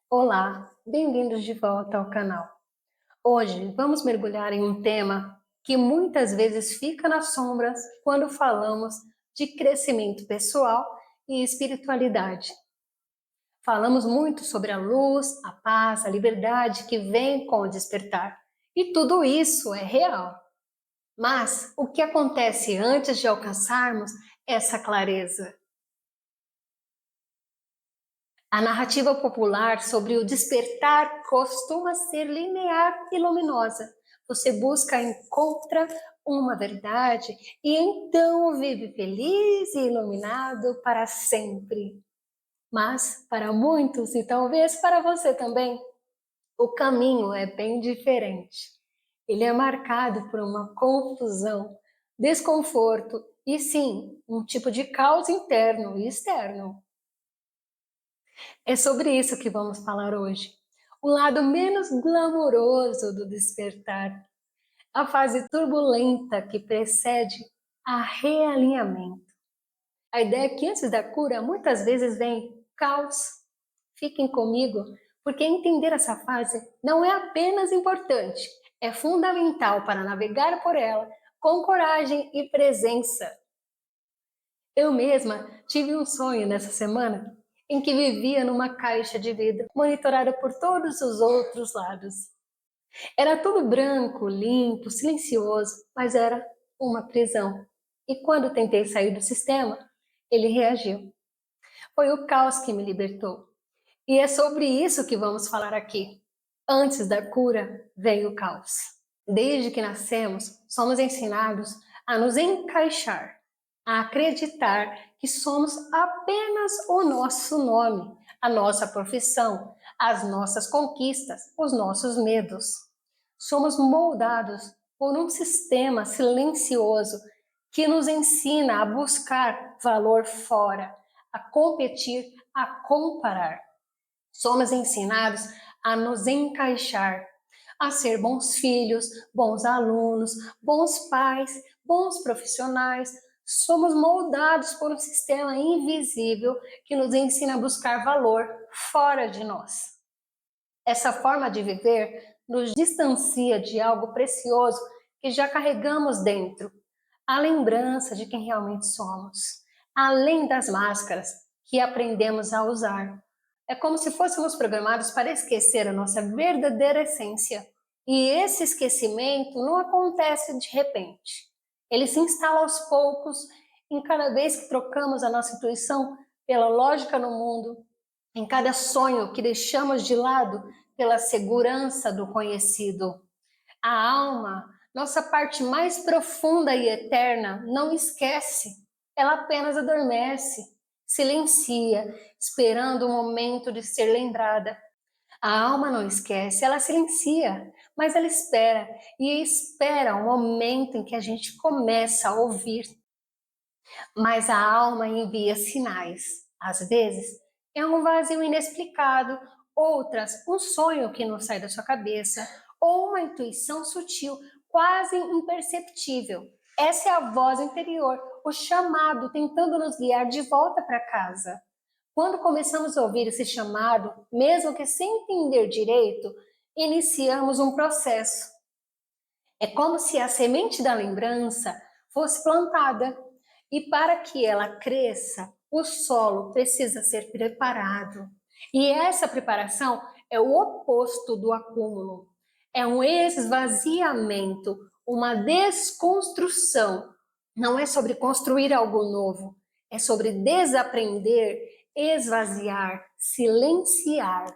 Olá, bem-vindos de volta ao canal. Hoje vamos mergulhar em um tema que muitas vezes fica nas sombras quando falamos de crescimento pessoal e espiritualidade. Falamos muito sobre a luz, a paz, a liberdade que vem com o despertar. E tudo isso é real. Mas o que acontece antes de alcançarmos essa clareza? A narrativa popular sobre o despertar costuma ser linear e luminosa. Você busca, encontra uma verdade e então vive feliz e iluminado para sempre. Mas para muitos, e talvez para você também, o caminho é bem diferente. Ele é marcado por uma confusão, desconforto e sim, um tipo de caos interno e externo. É sobre isso que vamos falar hoje. O lado menos glamouroso do despertar, a fase turbulenta que precede a realinhamento. A ideia é que antes da cura, muitas vezes vem caos. Fiquem comigo, porque entender essa fase não é apenas importante, é fundamental para navegar por ela com coragem e presença. Eu mesma tive um sonho nessa semana em que vivia numa caixa de vidro, monitorada por todos os outros lados. Era tudo branco, limpo, silencioso, mas era uma prisão. E quando tentei sair do sistema, ele reagiu. Foi o caos que me libertou. E é sobre isso que vamos falar aqui. Antes da cura, veio o caos. Desde que nascemos, somos ensinados a nos encaixar, a acreditar que somos apenas o nosso nome, a nossa profissão, as nossas conquistas, os nossos medos. Somos moldados por um sistema silencioso que nos ensina a buscar valor fora, a competir, a comparar. Somos ensinados a nos encaixar, a ser bons filhos, bons alunos, bons pais, bons profissionais. Somos moldados por um sistema invisível que nos ensina a buscar valor fora de nós. Essa forma de viver nos distancia de algo precioso que já carregamos dentro, a lembrança de quem realmente somos, além das máscaras que aprendemos a usar. É como se fôssemos programados para esquecer a nossa verdadeira essência. E esse esquecimento não acontece de repente. Ele se instala aos poucos, em cada vez que trocamos a nossa intuição pela lógica no mundo, em cada sonho que deixamos de lado pela segurança do conhecido. A alma, nossa parte mais profunda e eterna, não esquece, ela apenas adormece, silencia, esperando o momento de ser lembrada. A alma não esquece, ela silencia, mas ela espera, e espera o momento em que a gente começa a ouvir. Mas a alma envia sinais. Às vezes, é um vazio inexplicado, outras, um sonho que não sai da sua cabeça, ou uma intuição sutil, quase imperceptível. Essa é a voz interior, o chamado tentando nos guiar de volta para casa. Quando começamos a ouvir esse chamado, mesmo que sem entender direito, iniciamos um processo. É como se a semente da lembrança fosse plantada e para que ela cresça, o solo precisa ser preparado. E essa preparação é o oposto do acúmulo. É um esvaziamento, uma desconstrução. Não é sobre construir algo novo, é sobre desaprender, esvaziar, silenciar.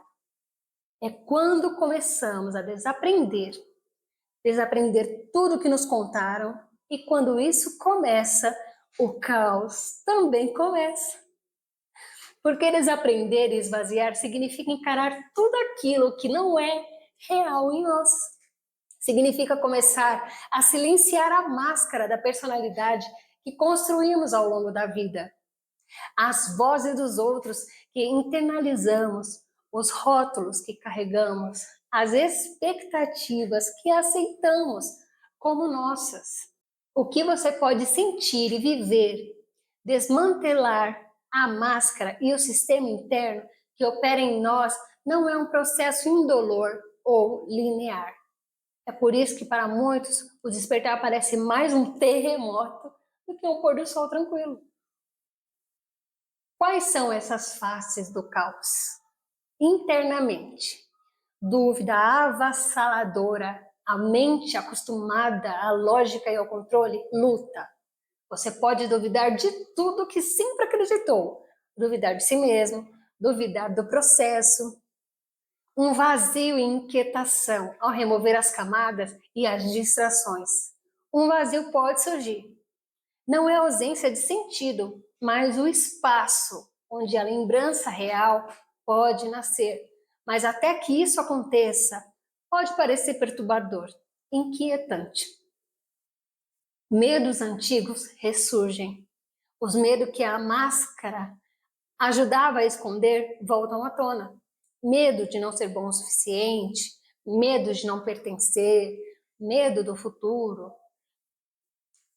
É quando começamos a desaprender tudo que nos contaram, e quando isso começa, o caos também começa. Porque desaprender e esvaziar significa encarar tudo aquilo que não é real em nós. Significa começar a silenciar a máscara da personalidade que construímos ao longo da vida. As vozes dos outros que internalizamos, os rótulos que carregamos, as expectativas que aceitamos como nossas. O que você pode sentir e viver, desmantelar a máscara e o sistema interno que opera em nós não é um processo indolor ou linear. É por isso que para muitos o despertar parece mais um terremoto do que um pôr do sol tranquilo. Quais são essas faces do caos? Internamente, dúvida avassaladora, a mente acostumada à lógica e ao controle luta. Você pode duvidar de tudo que sempre acreditou, duvidar de si mesmo, duvidar do processo. Um vazio e inquietação ao remover as camadas e as distrações. Um vazio pode surgir. Não é ausência de sentido, mas o espaço onde a lembrança real pode nascer. Mas até que isso aconteça, pode parecer perturbador, inquietante. Medos antigos ressurgem. Os medos que a máscara ajudava a esconder voltam à tona. Medo de não ser bom o suficiente, medo de não pertencer, medo do futuro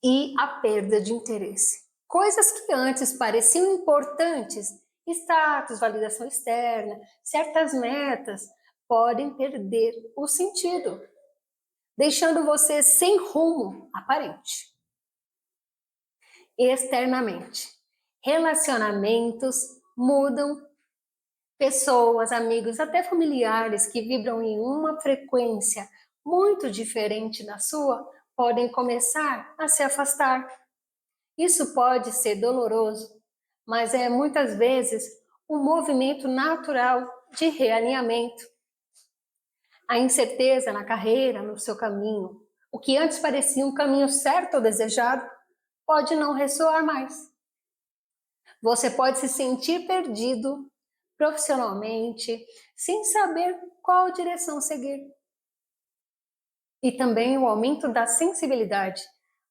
e a perda de interesse. Coisas que antes pareciam importantes, status, validação externa, certas metas, podem perder o sentido, deixando você sem rumo aparente. Externamente, relacionamentos mudam. Pessoas, amigos, até familiares que vibram em uma frequência muito diferente da sua podem começar a se afastar. Isso pode ser doloroso, mas é muitas vezes um movimento natural de realinhamento. A incerteza na carreira, no seu caminho, o que antes parecia um caminho certo ou desejado, pode não ressoar mais. Você pode se sentir perdido profissionalmente, sem saber qual direção seguir. E também o aumento da sensibilidade.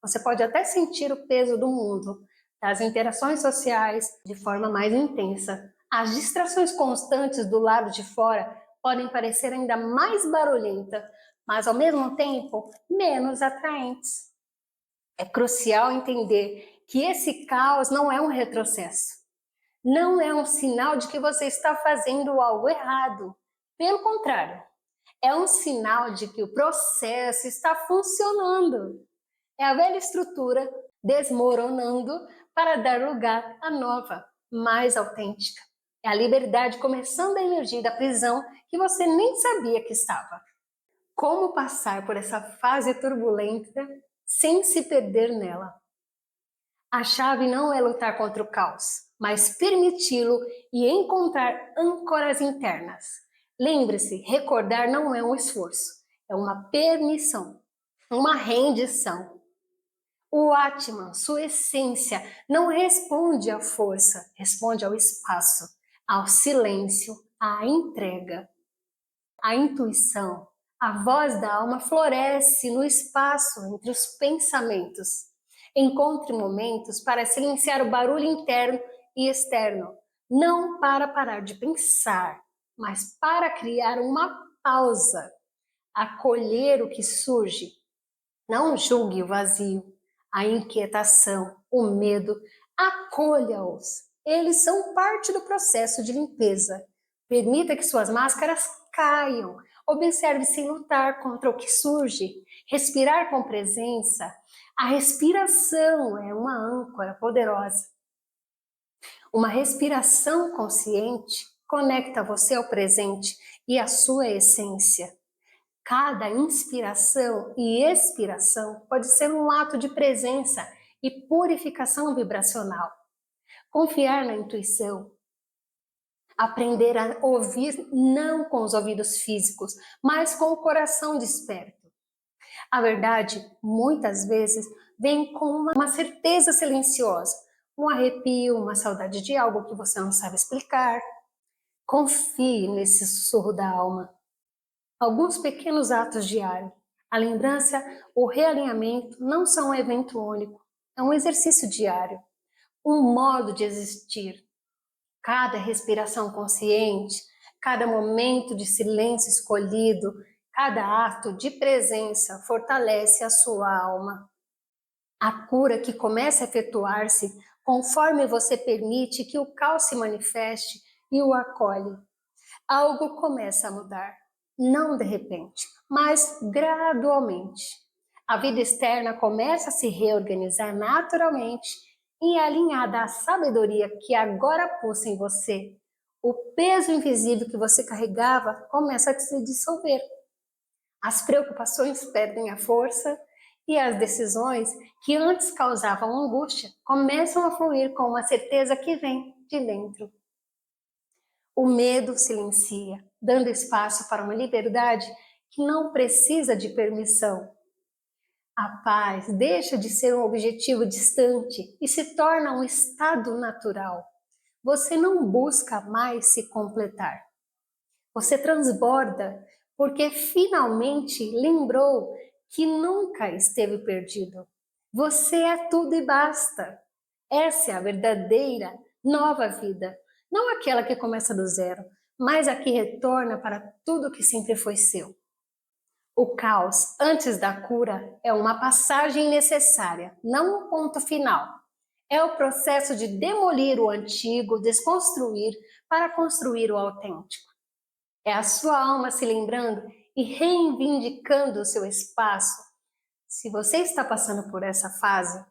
Você pode até sentir o peso do mundo, das interações sociais de forma mais intensa. As distrações constantes do lado de fora podem parecer ainda mais barulhentas, mas ao mesmo tempo menos atraentes. É crucial entender que esse caos não é um retrocesso. Não é um sinal de que você está fazendo algo errado. Pelo contrário, é um sinal de que o processo está funcionando. É a velha estrutura desmoronando para dar lugar à nova, mais autêntica. É a liberdade começando a emergir da prisão que você nem sabia que estava. Como passar por essa fase turbulenta sem se perder nela? A chave não é lutar contra o caos, mas permiti-lo e encontrar âncoras internas. Lembre-se, recordar não é um esforço, é uma permissão, uma rendição. O Atman, sua essência, não responde à força, responde ao espaço, ao silêncio, à entrega. A intuição, a voz da alma floresce no espaço entre os pensamentos. Encontre momentos para silenciar o barulho interno e externo, não para parar de pensar, mas para criar uma pausa, acolher o que surge. Não julgue o vazio, a inquietação, o medo, acolha-os. Eles são parte do processo de limpeza. Permita que suas máscaras caiam. Observe sem lutar contra o que surge. Respirar com presença. A respiração é uma âncora poderosa. Uma respiração consciente conecta você ao presente e à sua essência. Cada inspiração e expiração pode ser um ato de presença e purificação vibracional. Confiar na intuição. Aprender a ouvir não com os ouvidos físicos, mas com o coração desperto. A verdade, muitas vezes, vem com uma certeza silenciosa, um arrepio, uma saudade de algo que você não sabe explicar. Confie nesse sussurro da alma. Alguns pequenos atos diários. A lembrança, o realinhamento não são um evento único, é um exercício diário, um modo de existir. Cada respiração consciente, cada momento de silêncio escolhido, cada ato de presença fortalece a sua alma. A cura que começa a efetuar-se conforme você permite que o caos se manifeste e o acolhe. algo começa a mudar. Não de repente, mas gradualmente. A vida externa começa a se reorganizar naturalmente e alinhada à sabedoria que agora pulsa em você. O peso invisível que você carregava começa a se dissolver. As preocupações perdem a força e as decisões que antes causavam angústia começam a fluir com uma certeza que vem de dentro. O medo silencia, dando espaço para uma liberdade que não precisa de permissão. A paz deixa de ser um objetivo distante e se torna um estado natural. Você não busca mais se completar. Você transborda porque finalmente lembrou que nunca esteve perdido. Você é tudo e basta. Essa é a verdadeira nova vida, não aquela que começa do zero, mas a que retorna para tudo que sempre foi seu. O caos antes da cura é uma passagem necessária, não um ponto final. É o processo de demolir o antigo, desconstruir para construir o autêntico. É a sua alma se lembrando e reivindicando o seu espaço. Se você está passando por essa fase,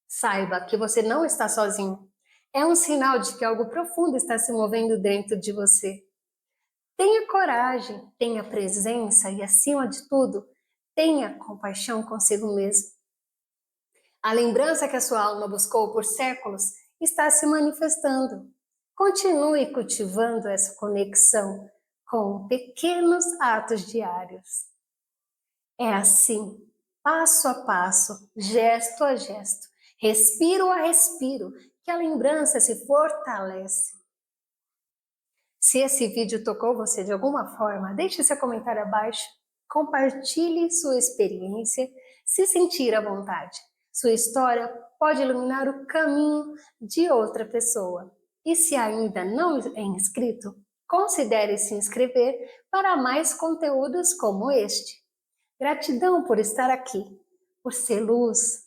saiba que você não está sozinho. É um sinal de que algo profundo está se movendo dentro de você. Tenha coragem, tenha presença e, acima de tudo, tenha compaixão consigo mesmo. A lembrança que a sua alma buscou por séculos está se manifestando. Continue cultivando essa conexão com pequenos atos diários. É assim, passo a passo, gesto a gesto, respiro a respiro, que a lembrança se fortalece. Se esse vídeo tocou você de alguma forma, deixe seu comentário abaixo, compartilhe sua experiência, se sentir à vontade. Sua história pode iluminar o caminho de outra pessoa. E se ainda não é inscrito, considere se inscrever para mais conteúdos como este. Gratidão por estar aqui, por ser luz.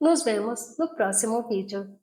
Nos vemos no próximo vídeo.